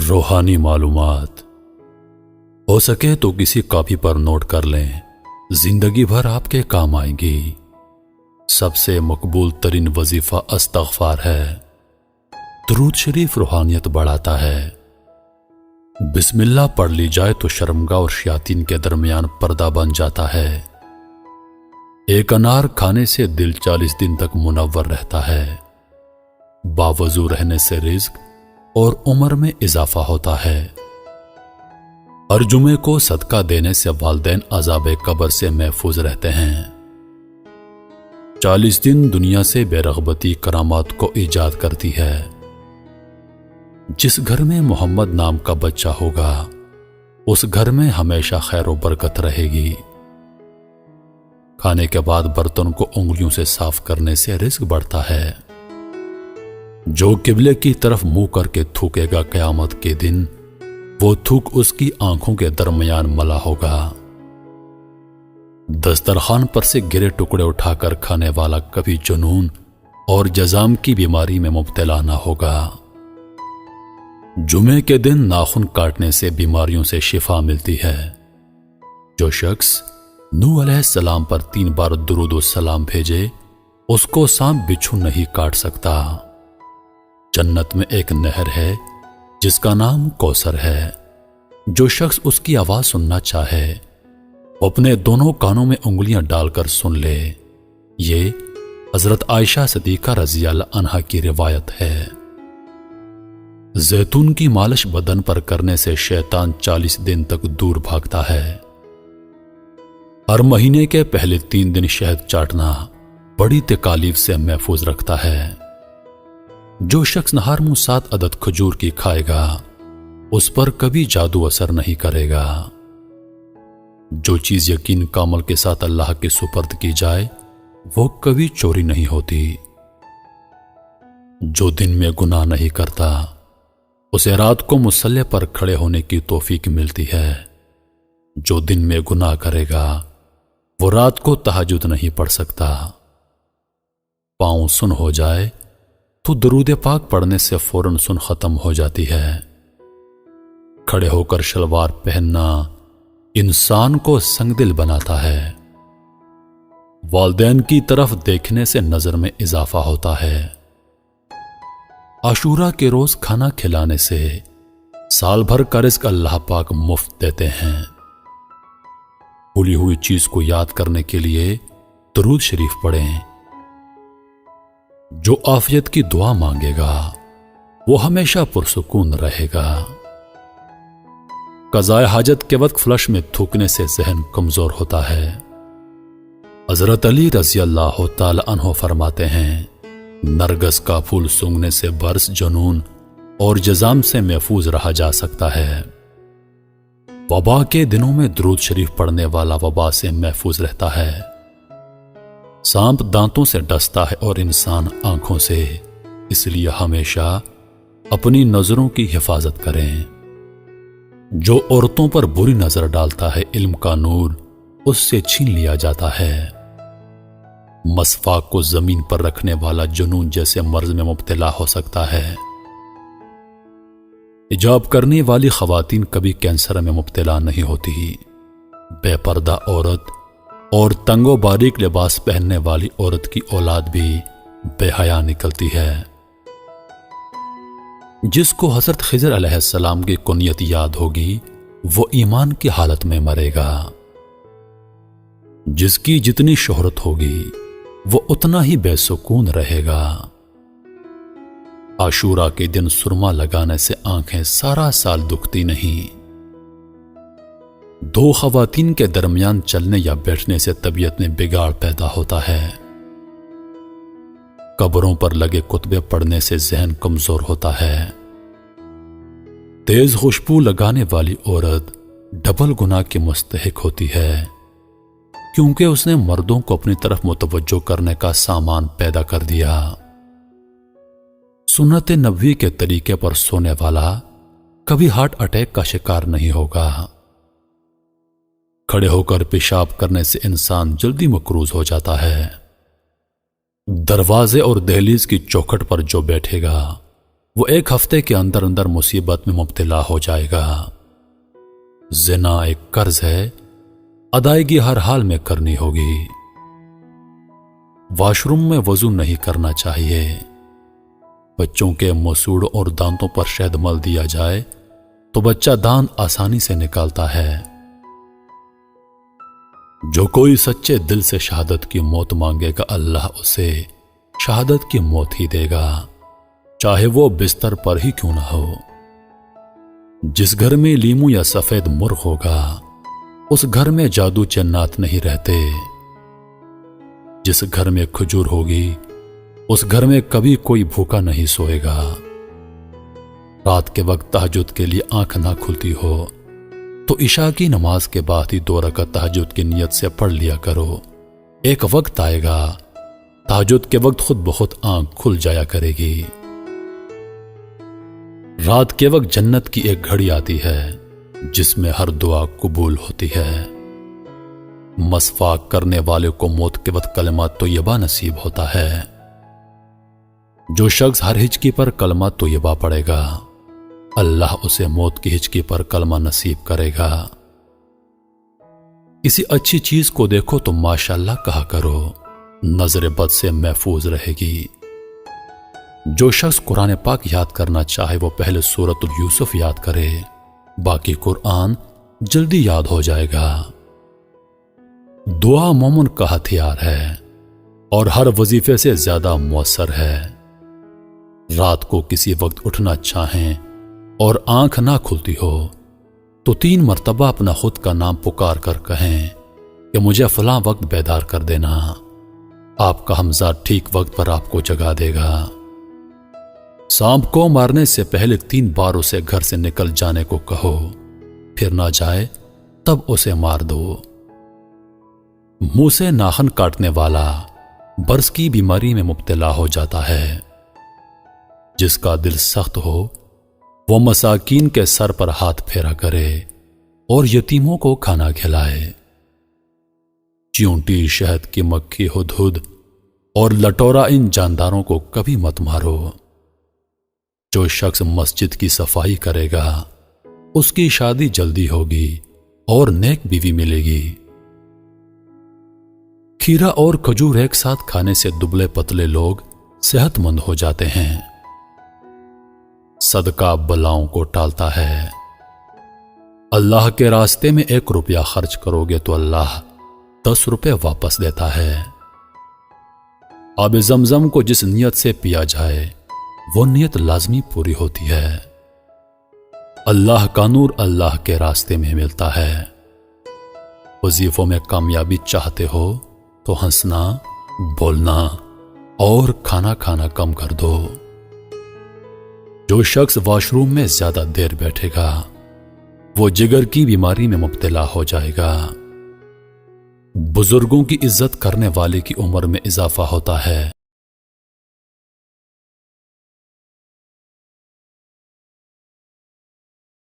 روحانی معلومات ہو سکے تو کسی کاپی پر نوٹ کر لیں، زندگی بھر آپ کے کام آئیں گی۔ سب سے مقبول ترین وظیفہ استغفار ہے۔ درود شریف روحانیت بڑھاتا ہے۔ بسم اللہ پڑھ لی جائے تو شرمگاہ اور شیاطین کے درمیان پردہ بن جاتا ہے۔ ایک انار کھانے سے دل 40 دن تک منور رہتا ہے۔ باوضو رہنے سے رزق اور عمر میں اضافہ ہوتا ہے۔ ہر جمعے کو صدقہ دینے سے والدین عذاب قبر سے محفوظ رہتے ہیں۔ 40 دن دنیا سے بے رغبتی کرامات کو ایجاد کرتی ہے۔ جس گھر میں محمد نام کا بچہ ہوگا اس گھر میں ہمیشہ خیر و برکت رہے گی۔ کھانے کے بعد برتن کو انگلیوں سے صاف کرنے سے رزق بڑھتا ہے۔ جو قبلے کی طرف منہ کر کے تھوکے گا قیامت کے دن وہ تھوک اس کی آنکھوں کے درمیان ملا ہوگا۔ دسترخوان پر سے گرے ٹکڑے اٹھا کر کھانے والا کبھی جنون اور جزام کی بیماری میں مبتلا نہ ہوگا۔ جمعے کے دن ناخن کاٹنے سے بیماریوں سے شفا ملتی ہے۔ جو شخص نوح علیہ السلام پر 3 بار درود و سلام بھیجے اس کو سانپ بچھو نہیں کاٹ سکتا۔ جنت میں ایک نہر ہے جس کا نام کوثر ہے۔ جو شخص اس کی آواز سننا چاہے وہ اپنے دونوں کانوں میں انگلیاں ڈال کر سن لے۔ یہ حضرت عائشہ صدیقہ رضی اللہ عنہا کی روایت ہے۔ زیتون کی مالش بدن پر کرنے سے شیطان 40 دن تک دور بھاگتا ہے۔ ہر مہینے کے پہلے 3 دن شہد چاٹنا بڑی تکالیف سے محفوظ رکھتا ہے۔ جو شخص نہار منہ 7 عدد کھجور کی کھائے گا اس پر کبھی جادو اثر نہیں کرے گا۔ جو چیز یقین کامل کے ساتھ اللہ کے سپرد کی جائے وہ کبھی چوری نہیں ہوتی۔ جو دن میں گناہ نہیں کرتا اسے رات کو مصلی پر کھڑے ہونے کی توفیق ملتی ہے۔ جو دن میں گناہ کرے گا وہ رات کو تہجد نہیں پڑھ سکتا۔ پاؤں سن ہو جائے تو درود پاک پڑھنے سے فوراً سن ختم ہو جاتی ہے۔ کھڑے ہو کر شلوار پہننا انسان کو سنگ دل بناتا ہے۔ والدین کی طرف دیکھنے سے نظر میں اضافہ ہوتا ہے۔ عاشورہ کے روز کھانا کھلانے سے سال بھر کا رزق اللہ پاک مفت دیتے ہیں۔ بھولی ہوئی چیز کو یاد کرنے کے لیے درود شریف پڑھیں۔ جو عافیت کی دعا مانگے گا وہ ہمیشہ پرسکون رہے گا۔ قضائے حاجت کے وقت فلش میں تھوکنے سے ذہن کمزور ہوتا ہے۔ حضرت علی رضی اللہ تعالی عنہ فرماتے ہیں نرگس کا پھول سونگھنے سے برس جنون اور جزام سے محفوظ رہا جا سکتا ہے۔ وبا کے دنوں میں درود شریف پڑھنے والا وبا سے محفوظ رہتا ہے۔ سانپ دانتوں سے ڈستا ہے اور انسان آنکھوں سے، اس لیے ہمیشہ اپنی نظروں کی حفاظت کریں۔ جو عورتوں پر بری نظر ڈالتا ہے علم کا نور اس سے چھین لیا جاتا ہے۔ مسواک کو زمین پر رکھنے والا جنون جیسے مرض میں مبتلا ہو سکتا ہے۔ حجاب کرنے والی خواتین کبھی کینسر میں مبتلا نہیں ہوتی۔ بے پردہ عورت اور تنگ و باریک لباس پہننے والی عورت کی اولاد بھی بے حیا نکلتی ہے۔ جس کو حضرت خضر علیہ السلام کی کنیت یاد ہوگی وہ ایمان کی حالت میں مرے گا۔ جس کی جتنی شہرت ہوگی وہ اتنا ہی بے سکون رہے گا۔ عاشورہ کے دن سرما لگانے سے آنکھیں سارا سال دکھتی نہیں۔ 2 خواتین کے درمیان چلنے یا بیٹھنے سے طبیعت میں بگاڑ پیدا ہوتا ہے۔ قبروں پر لگے کتبے پڑھنے سے ذہن کمزور ہوتا ہے۔ تیز خوشبو لگانے والی عورت ڈبل گناہ کی مستحق ہوتی ہے کیونکہ اس نے مردوں کو اپنی طرف متوجہ کرنے کا سامان پیدا کر دیا۔ سنت نبوی کے طریقے پر سونے والا کبھی ہارٹ اٹیک کا شکار نہیں ہوگا۔ کھڑے ہو کر پیشاب کرنے سے انسان جلدی مقروض ہو جاتا ہے۔ دروازے اور دہلیز کی چوکھٹ پر جو بیٹھے گا وہ ایک ہفتے کے اندر اندر مصیبت میں مبتلا ہو جائے گا۔ زنا ایک قرض ہے، ادائیگی ہر حال میں کرنی ہوگی۔ واش روم میں وضو نہیں کرنا چاہیے۔ بچوں کے مسوڑ اور دانتوں پر شہد مل دیا جائے تو بچہ دانت آسانی سے نکالتا ہے۔ جو کوئی سچے دل سے شہادت کی موت مانگے گا، اللہ اسے شہادت کی موت ہی دے گا، چاہے وہ بستر پر ہی کیوں نہ ہو۔ جس گھر میں لیمو یا سفید مرغ ہوگا، اس گھر میں جادو جنات نہیں رہتے۔ جس گھر میں کھجور ہوگی، اس گھر میں کبھی کوئی بھوکا نہیں سوئے گا۔ رات کے وقت تہجد کے لیے آنکھ نہ کھلتی ہو تو عشاء کی نماز کے بعد ہی 2 رکعت تہجد کی نیت سے پڑھ لیا کرو۔ ایک وقت آئے گا تہجد کے وقت خود بخود آنکھ کھل جایا کرے گی۔ رات کے وقت جنت کی ایک گھڑی آتی ہے جس میں ہر دعا قبول ہوتی ہے۔ مسواک کرنے والے کو موت کے وقت کلمہ طیبہ نصیب ہوتا ہے۔ جو شخص ہر ہچکی پر کلمہ طیبہ پڑھے گا، اللہ اسے موت کی ہچکی پر کلمہ نصیب کرے گا۔ کسی اچھی چیز کو دیکھو تو ماشاءاللہ کہا کرو، نظر بد سے محفوظ رہے گی۔ جو شخص قرآن پاک یاد کرنا چاہے وہ پہلے سورۃ یوسف یاد کرے، باقی قرآن جلدی یاد ہو جائے گا۔ دعا مومن کا ہتھیار ہے اور ہر وظیفے سے زیادہ مؤثر ہے۔ رات کو کسی وقت اٹھنا چاہیں اور آنکھ نہ کھلتی ہو تو 3 مرتبہ اپنا خود کا نام پکار کر کہیں کہ مجھے فلاں وقت بیدار کر دینا۔ آپ کا حمزہ ٹھیک وقت پر آپ کو جگا دے گا۔ سانپ کو مارنے سے پہلے 3 بار اسے گھر سے نکل جانے کو کہو، پھر نہ جائے تب اسے مار دو۔ منہ سے ناخن کاٹنے والا برس کی بیماری میں مبتلا ہو جاتا ہے۔ جس کا دل سخت ہو وہ مساکین کے سر پر ہاتھ پھیرا کرے اور یتیموں کو کھانا کھلائے۔ چیونٹی، شہد کی مکھی، ہدہد اور لٹورا ان جانداروں کو کبھی مت مارو۔ جو شخص مسجد کی صفائی کرے گا اس کی شادی جلدی ہوگی اور نیک بیوی ملے گی۔ کھیرا اور کھجور ایک ساتھ کھانے سے دبلے پتلے لوگ صحت مند ہو جاتے ہیں۔ صدقہ بلاؤں کو ٹالتا ہے۔ اللہ کے راستے میں 1 روپیہ خرچ کرو گے تو اللہ 10 روپے واپس دیتا ہے۔ آب زمزم کو جس نیت سے پیا جائے وہ نیت لازمی پوری ہوتی ہے۔ اللہ کا نور اللہ کے راستے میں ملتا ہے۔ وظیفوں میں کامیابی چاہتے ہو تو ہنسنا، بولنا اور کھانا کھانا کم کر دو۔ جو شخص واش روم میں زیادہ دیر بیٹھے گا وہ جگر کی بیماری میں مبتلا ہو جائے گا۔ بزرگوں کی عزت کرنے والے کی عمر میں اضافہ ہوتا ہے۔